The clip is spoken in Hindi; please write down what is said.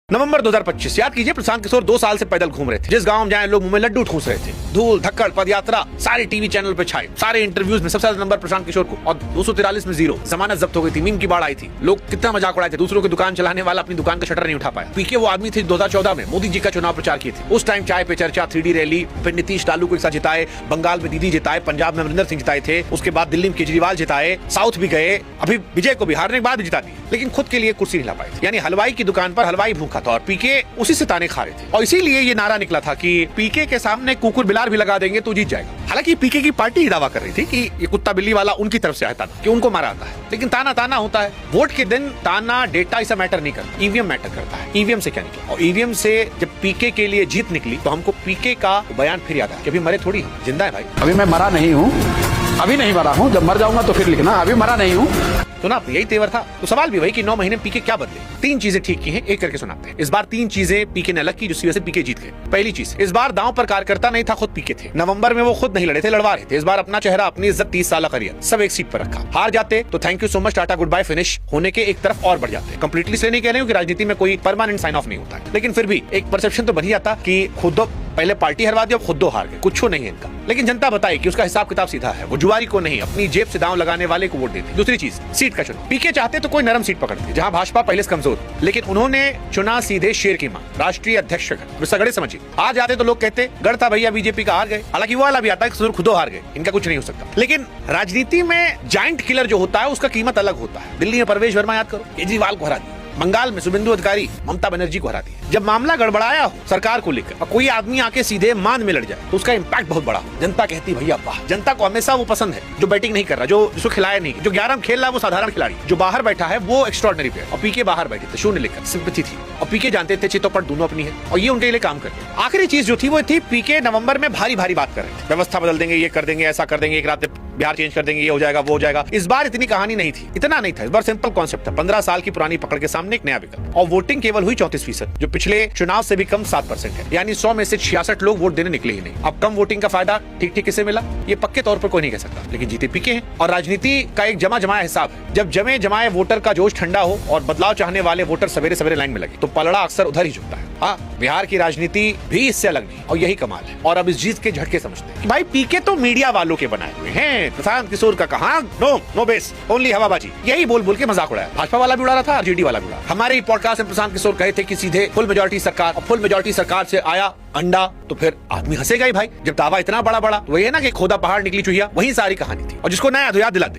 नवंबर 2025 याद कीजिए, प्रशांत किशोर 2 साल से पैदल घूम रहे थे। जिस गांव में जाए लोग मुंह में लड्डू ठूस रहे थे। धूल धक्कड़ पद यात्रा सारे टीवी चैनल पे छाए। सारे इंटरव्यूज में सबसे ज्यादा नंबर प्रशांत किशोर को, और 243 में 0। जमानत जब्त हो गई थी, मीम की बाढ़ आई थी। लोग कितना मजाक उड़ाए थे। दूसरों की दुकान चलाने वाला अपनी दुकान का शटर नहीं उठा पाया। पीके वो आदमी थे 2014 में मोदी जी का चुनाव प्रचार किए थे। उस टाइम चाय पे चर्चा, 3D रैली, फिर नीतीश लालू को एक साथ जिताए, बंगाल में दीदी जिताए, पंजाब में अमरिंदर सिंह जिताए थे, उसके बाद दिल्ली में केजरीवाल जिताए, साउथ भी गए, अभी विजय को भी हारने के बाद जिता दी, लेकिन खुद के लिए कुर्सी नहीं ला पाए। यानी हलवाई की दुकान पर हलवाई भूखा था और पीके उसी से ताने खा रहे थे। और इसीलिए ये नारा निकला था कि पीके के सामने कुकुर बिलार भी लगा देंगे तो जीत जाएगा। हालांकि पीके की पार्टी ही दावा कर रही थी कि ये कुत्ता बिल्ली वाला उनकी तरफ से आया था, कि उनको मारा आता है। लेकिन ताना ताना होता है। वोट के दिन ताना डेटा ऐसा मैटर नहीं करता, ईवीएम मैटर करता है। ईवीएम से क्या निकला, और ईवीएम से जब पीके के लिए जीत निकली तो हमको पीके का बयान फिर याद आया कि अभी मरे थोड़ी हम, जिंदा है भाई। अभी मैं मरा नहीं हूँ, अभी नहीं मरा हूँ, जब मर जाऊंगा तो फिर लिखना अभी मरा नहीं हूँ। सुना आपने, यही तेवर था। तो सवाल भी वही कि 9 महीने पीके क्या बदले। 3 चीजें ठीक की हैं, एक करके सुनाते हैं। इस बार 3 चीजें पीके ने अलग की जिसकी वजह से पीके जीत गए। पहली चीज, इस बार दांव पर कार्यकर्ता नहीं था, खुद पीके थे। नवंबर में वो खुद नहीं लड़े थे, लड़वा रहे थे। इस बार अपना चेहरा, अपनी इज्जत, 30 साल करियर सब एक सीट पर रखा। हार जाते तो थैंक यू सो मच, टाटा गुड बाय, फिनिश होने के एक तरफ और बढ़ जाते। कंप्लीटली इसलिए नहीं कह रहे हो कि राजनीति में कोई परमानेंट साइन ऑफ नहीं होता है, लेकिन फिर भी एक परसेप्शन तो बन ही जाता कि खुद पहले पार्टी हरवा दी, अब खुद 2 हार गए, कुछ नहीं है इनका। लेकिन जनता बताए कि उसका हिसाब किताब सीधा है, वो जुआरी को नहीं, अपनी जेब से दांव लगाने वाले को वोट देती। दूसरी चीज, सीट का चुनाव। पीके चाहते तो कोई नरम सीट पकड़ते, जहां भाजपा पहले से कमजोर, लेकिन उन्होंने चुना सीधे शेर की मां, राष्ट्रीय अध्यक्ष का। सगड़े समझिए, आ जाते तो लोग कहते गढ़ था भैया बीजेपी का, हार गए। हालांकि वो वाला भी आता है खुद हार गए, इनका कुछ नहीं हो सकता। लेकिन राजनीति में जाइंट किलर जो होता है उसका कीमत अलग होता है। दिल्ली में परवेश वर्मा याद करो, केजरीवाल को हरा दिया। बंगाल में शुभेंदु अधिकारी ममता बनर्जी को हरा दिया। जब मामला गड़बड़ाया हो सरकार को लेकर और कोई आदमी आके सीधे मान में लड़ जाए तो उसका इम्पैक्ट बहुत बड़ा हो। जनता कहती भैया वाह। जनता को हमेशा वो पसंद है जो बैटिंग नहीं कर रहा, जो जिसको खिलाया नहीं, जो 11 में खेल रहा है वो साधारण खिलाड़ी, जो बाहर बैठा है वो एक्स्ट्राऑर्डिनरी प्लेयर। और पीके बाहर बैठे थे, 0 लेकर सिंपैथी थी। और पीके जानते थे चितौपट दोनों अपनी है और ये उनके लिए काम करते। आखिरी चीज जो थी वो थी, पीके नवंबर में भारी भारी बात कर रहे थे, व्यवस्था बदल देंगे, ये कर देंगे, ऐसा कर देंगे, एक रात बिहार चेंज कर देंगे, ये हो जाएगा, वो हो जाएगा। इस बार इतनी कहानी नहीं थी, इतना नहीं था। इस बार सिंपल कॉन्सेप्ट था, 15 साल की पुरानी पकड़ के सामने एक नया विकल्प। और वोटिंग केवल हुई 34%, जो पिछले चुनाव से भी कम 7% है। यानी 100 में से 66 लोग वोट देने निकले ही नहीं। अब कम वोटिंग का फायदा ठीक ठीक किसे मिला ये पक्के तौर पर कोई नहीं कह सकता, लेकिन जीते पीके हैं। और राजनीति का एक जमा जमाया हिसाब है। जब जमे जमाए वोटर का जोश ठंडा हो और बदलाव चाहने वाले वोटर सवेरे सवेरे लाइन में लगे तो पलड़ा अक्सर उधर ही झुकता है। हाँ, बिहार की राजनीति भी इससे अलग नहीं, और यही कमाल है। और अब इस जीत के झटके समझते हैं कि भाई पीके तो मीडिया वालों के बनाए हुए हैं। प्रशांत किशोर का कहा नो बेस, ओनली हवाबाजी, यही बोल बोल के मजाक उड़ाया। भाजपा वाला भी उड़ा रहा था, आरजेडी वाला भी उड़ा। हमारे पॉडकास्ट में प्रशांत किशोर कहे थे कि सीधे फुल मेजोरिटी सरकार, और फुल मेजोरिटी सरकार से आया अंडा, तो फिर आदमी हंसेगा ही भाई। जब दावा इतना बड़ा बड़ा तो वही है ना कि खोदा पहाड़ निकली चुहिया, वही सारी कहानी थी। और जिसको नया तो याद दिला दे।